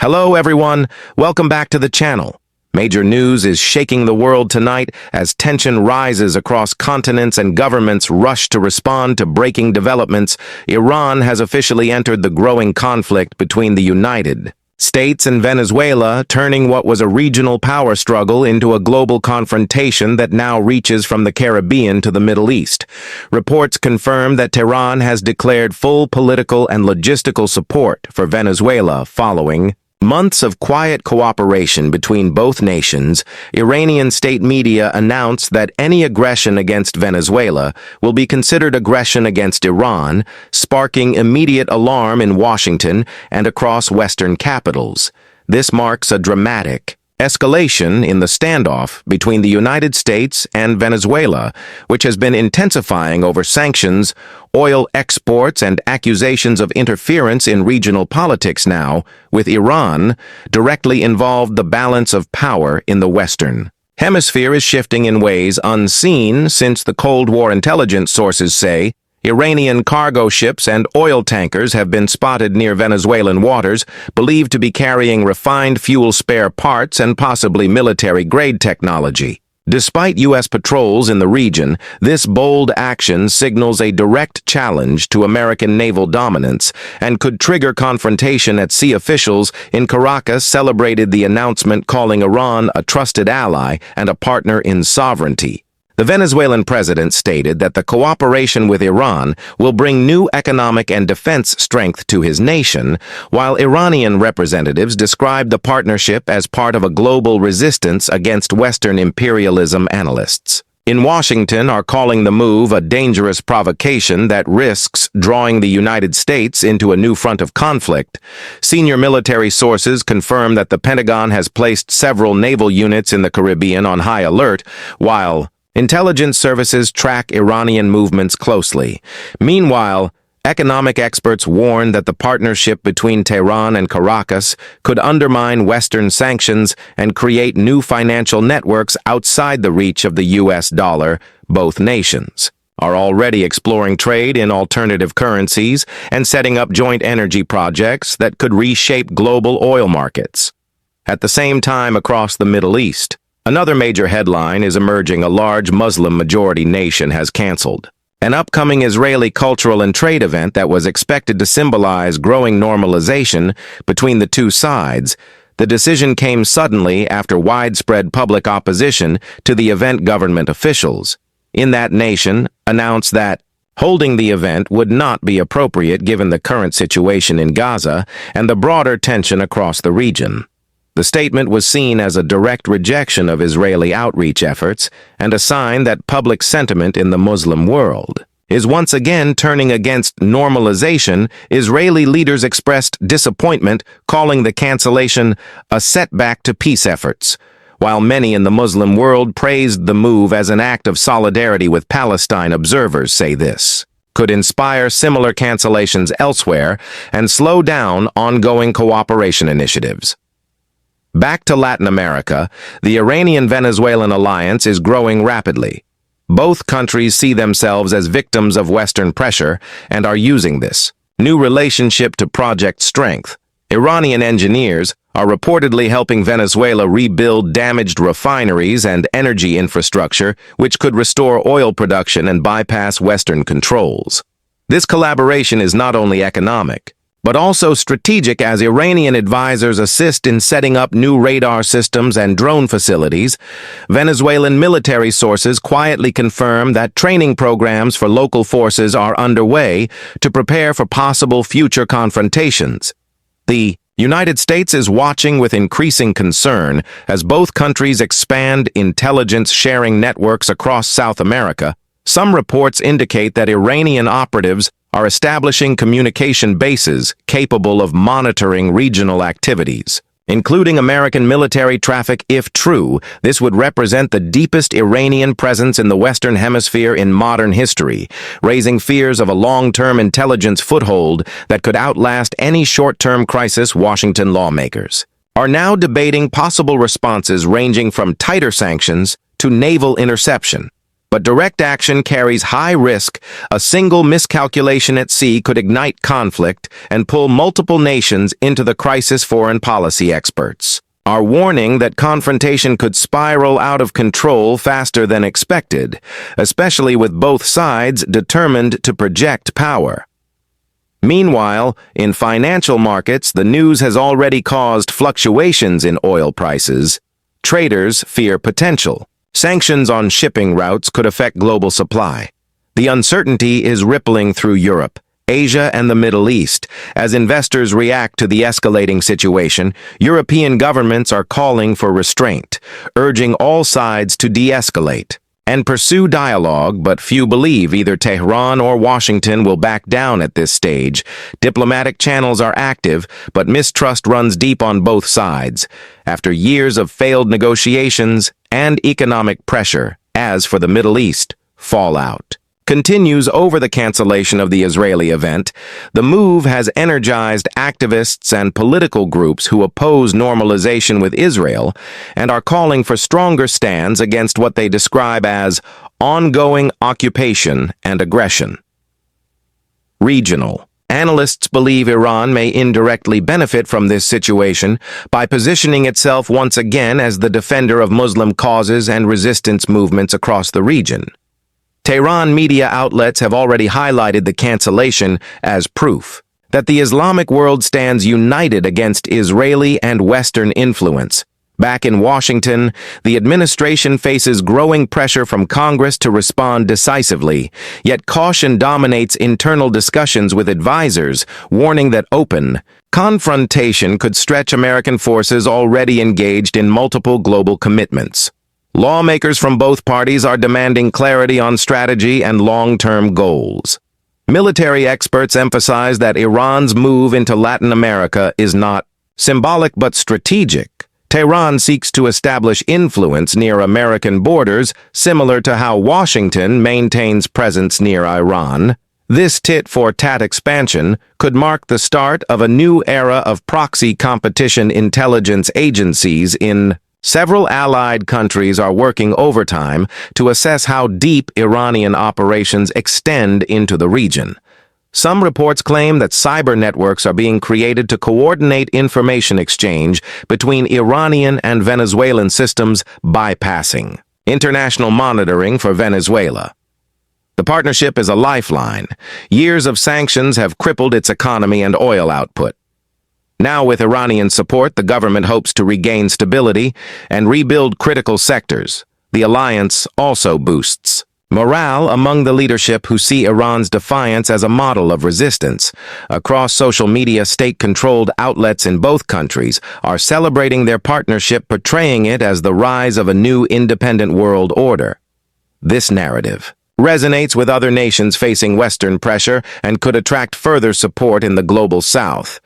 Hello everyone, welcome back to the channel. Major news is shaking the world tonight as tension rises across continents and governments rush to respond to breaking developments. Iran has officially entered the growing conflict between the United States and Venezuela, turning what was a regional power struggle into a global confrontation that now reaches from the Caribbean to the Middle East. Reports confirm that Tehran has declared full political and logistical support for Venezuela following months of quiet cooperation between both nations. Iranian state media announced that any aggression against Venezuela will be considered aggression against Iran, sparking immediate alarm in Washington and across Western capitals. This marks a dramatic escalation in the standoff between the United States and Venezuela, which has been intensifying over sanctions, oil exports, and accusations of interference in regional politics now, with Iran directly involved. The balance of power in the Western Hemisphere is shifting in ways unseen since the Cold War. Intelligence sources say Iranian cargo ships and oil tankers have been spotted near Venezuelan waters, believed to be carrying refined fuel spare parts and possibly military-grade technology. Despite U.S. patrols in the region, this bold action signals a direct challenge to American naval dominance and could trigger confrontation at sea. Officials in Caracas celebrated the announcement, calling Iran a trusted ally and a partner in sovereignty. The Venezuelan president stated that the cooperation with Iran will bring new economic and defense strength to his nation, while Iranian representatives described the partnership as part of a global resistance against Western imperialism. Analysts in Washington are calling the move a dangerous provocation that risks drawing the United States into a new front of conflict. Senior military sources confirm that the Pentagon has placed several naval units in the Caribbean on high alert, while intelligence services track Iranian movements closely. Meanwhile, economic experts warn that the partnership between Tehran and Caracas could undermine Western sanctions and create new financial networks outside the reach of the U.S. dollar. Both nations are already exploring trade in alternative currencies and setting up joint energy projects that could reshape global oil markets. At the same time, across the Middle East, another major headline is emerging. A large Muslim-majority nation has canceled an upcoming Israeli cultural and trade event that was expected to symbolize growing normalization between the two sides. The decision came suddenly after widespread public opposition to the event. Government officials in that nation announced that holding the event would not be appropriate given the current situation in Gaza and the broader tension across the region. The statement was seen as a direct rejection of Israeli outreach efforts and a sign that public sentiment in the Muslim world is once again turning against normalization. Israeli leaders expressed disappointment, calling the cancellation a setback to peace efforts, while many in the Muslim world praised the move as an act of solidarity with Palestine. Observers say this could inspire similar cancellations elsewhere and slow down ongoing cooperation initiatives. Back to Latin America, the Iranian-Venezuelan alliance is growing rapidly. Both countries see themselves as victims of Western pressure and are using this new relationship to project strength. Iranian engineers are reportedly helping Venezuela rebuild damaged refineries and energy infrastructure, which could restore oil production and bypass Western controls. This collaboration is not only economic, but also strategic, as Iranian advisors assist in setting up new radar systems and drone facilities. Venezuelan military sources quietly confirm that training programs for local forces are underway to prepare for possible future confrontations. The United States is watching with increasing concern as both countries expand intelligence sharing networks across South America. Some reports indicate that Iranian operatives are establishing communication bases capable of monitoring regional activities, including American military traffic. If true, this would represent the deepest Iranian presence in the Western Hemisphere in modern history, raising fears of a long-term intelligence foothold that could outlast any short-term crisis. Washington lawmakers are now debating possible responses ranging from tighter sanctions to naval interception. But direct action carries high risk. A single miscalculation at sea could ignite conflict and pull multiple nations into the crisis. Foreign policy experts are warning that confrontation could spiral out of control faster than expected, especially with both sides determined to project power. Meanwhile, in financial markets, the news has already caused fluctuations in oil prices. Traders fear potential. Sanctions on shipping routes could affect global supply. The uncertainty is rippling through Europe, Asia, and the Middle East. As investors react to the escalating situation, European governments are calling for restraint, urging all sides to de-escalate and pursue dialogue, but few believe either Tehran or Washington will back down at this stage. Diplomatic channels are active, but mistrust runs deep on both sides, after years of failed negotiations and economic pressure. As for the Middle East, fallout continues over the cancellation of the Israeli event. The move has energized activists and political groups who oppose normalization with Israel and are calling for stronger stands against what they describe as ongoing occupation and aggression. Regional. Analysts believe Iran may indirectly benefit from this situation by positioning itself once again as the defender of Muslim causes and resistance movements across the region. Tehran media outlets have already highlighted the cancellation as proof that the Islamic world stands united against Israeli and Western influence. Back in Washington, the administration faces growing pressure from Congress to respond decisively, yet caution dominates internal discussions with advisors, warning that open confrontation could stretch American forces already engaged in multiple global commitments. Lawmakers from both parties are demanding clarity on strategy and long-term goals. Military experts emphasize that Iran's move into Latin America is not symbolic but strategic. Tehran seeks to establish influence near American borders, similar to how Washington maintains presence near Iran. This tit-for-tat expansion could mark the start of a new era of proxy competition. Intelligence agencies in several allied countries are working overtime to assess how deep Iranian operations extend into the region. Some reports claim that cyber networks are being created to coordinate information exchange between Iranian and Venezuelan systems, bypassing international monitoring for Venezuela. The partnership is a lifeline. Years of sanctions have crippled its economy and oil output. Now, with Iranian support, the government hopes to regain stability and rebuild critical sectors. The alliance also boosts morale among the leadership who see Iran's defiance as a model of resistance. Across social media, state-controlled outlets in both countries are celebrating their partnership, portraying it as the rise of a new independent world order. This narrative resonates with other nations facing Western pressure and could attract further support in the global South.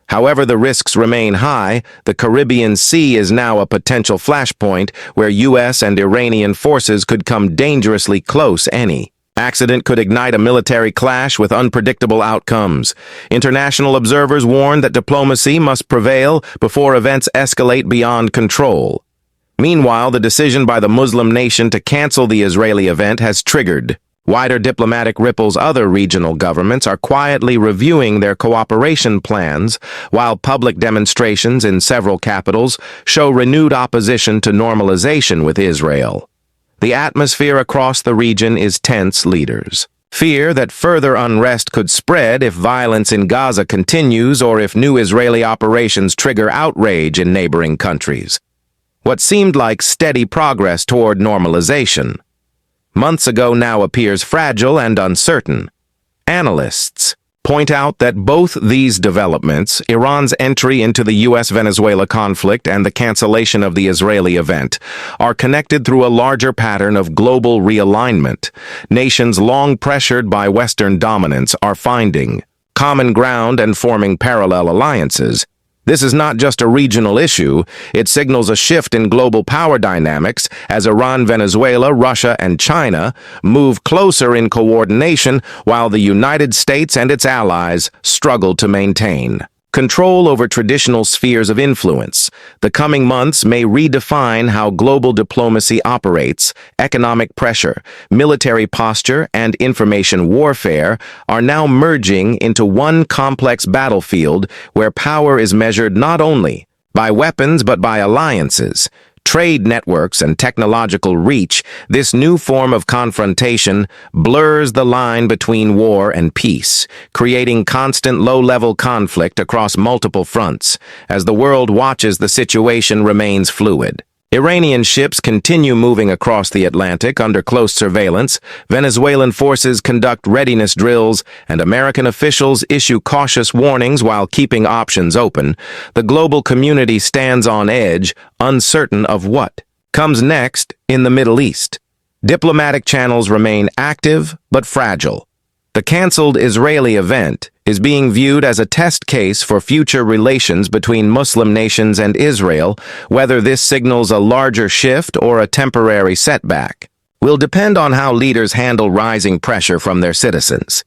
However, the risks remain high. The Caribbean Sea is now a potential flashpoint where U.S. and Iranian forces could come dangerously close. Any accident could ignite a military clash with unpredictable outcomes. International observers warn that diplomacy must prevail before events escalate beyond control. Meanwhile, the decision by the Muslim nation to cancel the Israeli event has triggered wider diplomatic ripples. Other regional governments are quietly reviewing their cooperation plans, while public demonstrations in several capitals show renewed opposition to normalization with Israel. The atmosphere across the region is tense. Leaders fear that further unrest could spread if violence in Gaza continues or if new Israeli operations trigger outrage in neighboring countries. What seemed like steady progress toward normalization months ago now appears fragile and uncertain. Analysts point out that both these developments, Iran's entry into the U.S.-Venezuela conflict and the cancellation of the Israeli event, are connected through a larger pattern of global realignment. Nations long pressured by Western dominance are finding common ground and forming parallel alliances. This is not just a regional issue, it signals a shift in global power dynamics as Iran, Venezuela, Russia, and China move closer in coordination while the United States and its allies struggle to maintain control over traditional spheres of influence. The coming months may redefine how global diplomacy operates. Economic pressure, military posture, and information warfare are now merging into one complex battlefield where power is measured not only by weapons but by alliances, trade networks, and technological reach. This new form of confrontation blurs the line between war and peace, creating constant low-level conflict across multiple fronts. As the world watches, the situation remains fluid. Iranian ships continue moving across the Atlantic under close surveillance, Venezuelan forces conduct readiness drills, and American officials issue cautious warnings while keeping options open. The global community stands on edge, uncertain of what comes next in the Middle East. Diplomatic channels remain active but fragile. The canceled Israeli event is being viewed as a test case for future relations between Muslim nations and Israel. Whether this signals a larger shift or a temporary setback will depend on how leaders handle rising pressure from their citizens.